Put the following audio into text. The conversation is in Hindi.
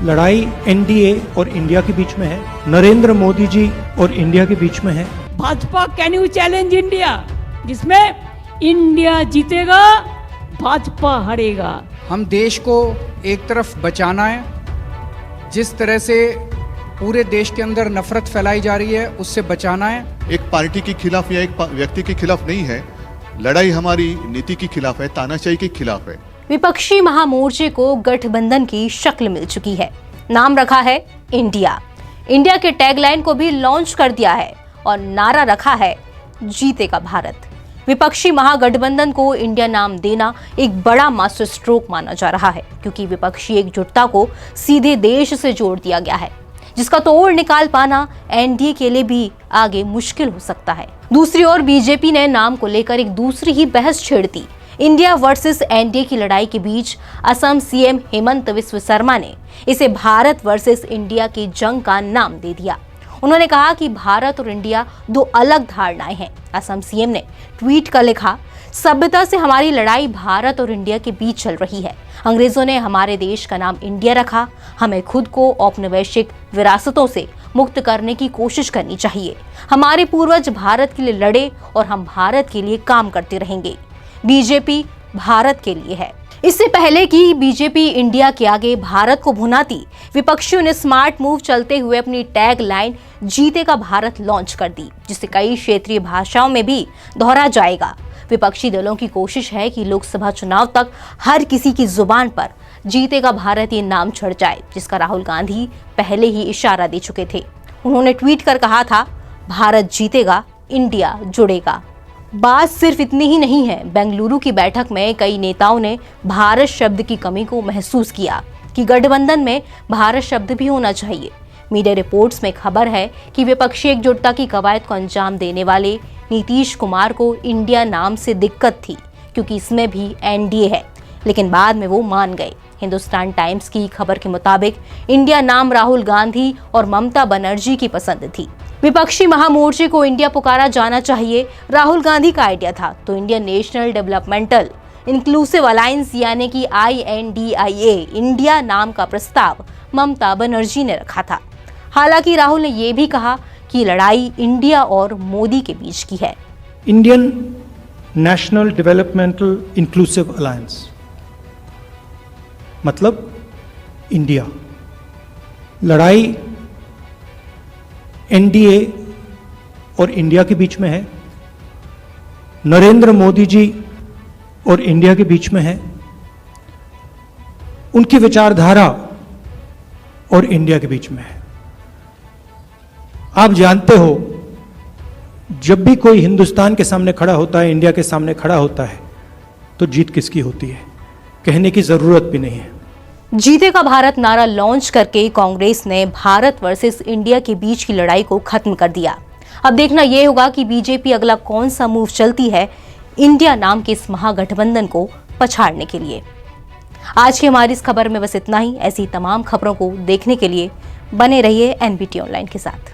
लड़ाई एनडीए और इंडिया के बीच में है, नरेंद्र मोदी जी और इंडिया के बीच में है। Bhajpa can you challenge India, जिसमें इंडिया जीतेगा, भाजपा हारेगा। हम देश को एक तरफ बचाना है, जिस तरह से पूरे देश के अंदर नफरत फैलाई जा रही है उससे बचाना है। एक पार्टी के खिलाफ या एक व्यक्ति के खिलाफ नहीं है, लड़ाई हमारी नीति के खिलाफ है, तानाशाही के खिलाफ है। विपक्षी महामोर्चे को गठबंधन की शक्ल मिल चुकी है। नाम रखा है इंडिया। इंडिया के टैगलाइन को भी लॉन्च कर दिया है और नारा रखा है जीतेगा भारत। विपक्षी महागठबंधन को इंडिया नाम देना एक बड़ा मास्टर स्ट्रोक माना जा रहा है, क्योंकि विपक्षी एकजुटता को सीधे देश से जोड़ दिया गया है, जिसका तोड़ निकाल पाना एनडीए के लिए भी आगे मुश्किल हो सकता है। दूसरी ओर बीजेपी ने नाम को लेकर एक दूसरी ही बहस छेड़ दी। इंडिया वर्सेस एनडीए की लड़ाई के बीच असम सीएम हेमंत बिस्व शर्मा ने इसे भारत वर्सेस इंडिया की जंग का नाम दे दिया। उन्होंने कहा कि भारत और इंडिया दो अलग धारणाएं हैं। असम सीएम ने ट्वीट कर लिखा, सभ्यता से हमारी लड़ाई भारत और इंडिया के बीच चल रही है। अंग्रेजों ने हमारे देश का नाम इंडिया रखा। हमें खुद को औपनिवेशिक विरासतों से मुक्त करने की कोशिश करनी चाहिए। हमारे पूर्वज भारत के लिए लड़े और हम भारत के लिए काम करते रहेंगे। बीजेपी भारत के लिए है। इससे पहले कि बीजेपी इंडिया के आगे भारत को भुनाती, विपक्षियों ने स्मार्ट मूव चलते हुए अपनी टैग लाइन जीतेगा भारत लॉन्च कर दी, जिसे कई क्षेत्रीय भाषाओं में भी दोहरा जाएगा। विपक्षी दलों की कोशिश है कि लोकसभा चुनाव तक हर किसी की जुबान पर जीतेगा भारत ये नाम चढ़ जाए, जिसका राहुल गांधी पहले ही इशारा दे चुके थे। उन्होंने ट्वीट कर कहा था, भारत जीतेगा, इंडिया जुड़ेगा। बात सिर्फ इतनी ही नहीं है। बेंगलुरु की बैठक में कई नेताओं ने भारत शब्द की कमी को महसूस किया कि गठबंधन में भारत शब्द भी होना चाहिए। मीडिया रिपोर्ट्स में खबर है कि विपक्षी एकजुटता की कवायद को अंजाम देने वाले नीतीश कुमार को इंडिया नाम से दिक्कत थी, क्योंकि इसमें भी एनडीए है, लेकिन बाद में वो मान गए। हिंदुस्तान टाइम्स की खबर के मुताबिक इंडिया नाम राहुल गांधी और ममता बनर्जी की पसंद थी। विपक्षी महामोर्चे को इंडिया पुकारा जाना चाहिए राहुल गांधी का आइडिया था, तो Indian national developmental inclusive alliance यानी कि INDIA इंडिया नाम का प्रस्ताव ममता बनर्जी ने रखा था। हालांकि राहुल ने यह भी कहा कि लड़ाई इंडिया और मोदी के बीच की है। Indian national developmental inclusive alliance मतलब इंडिया। लड़ाई एनडीए और इंडिया के बीच में है, नरेंद्र मोदी जी और इंडिया के बीच में है, उनकी विचारधारा और इंडिया के बीच में है। आप जानते हो, जब भी कोई हिंदुस्तान के सामने खड़ा होता है, इंडिया के सामने खड़ा होता है, तो जीत किसकी होती है, कहने की जरूरत भी नहीं है। जीतेगा भारत नारा लॉन्च करके कांग्रेस ने भारत वर्सेस इंडिया के बीच की लड़ाई को खत्म कर दिया। अब देखना यह होगा कि बीजेपी अगला कौन सा मूव चलती है इंडिया नाम के इस महागठबंधन को पछाड़ने के लिए। आज की हमारी इस खबर में बस इतना ही। ऐसी तमाम खबरों को देखने के लिए बने रहिए NBT ऑनलाइन के साथ।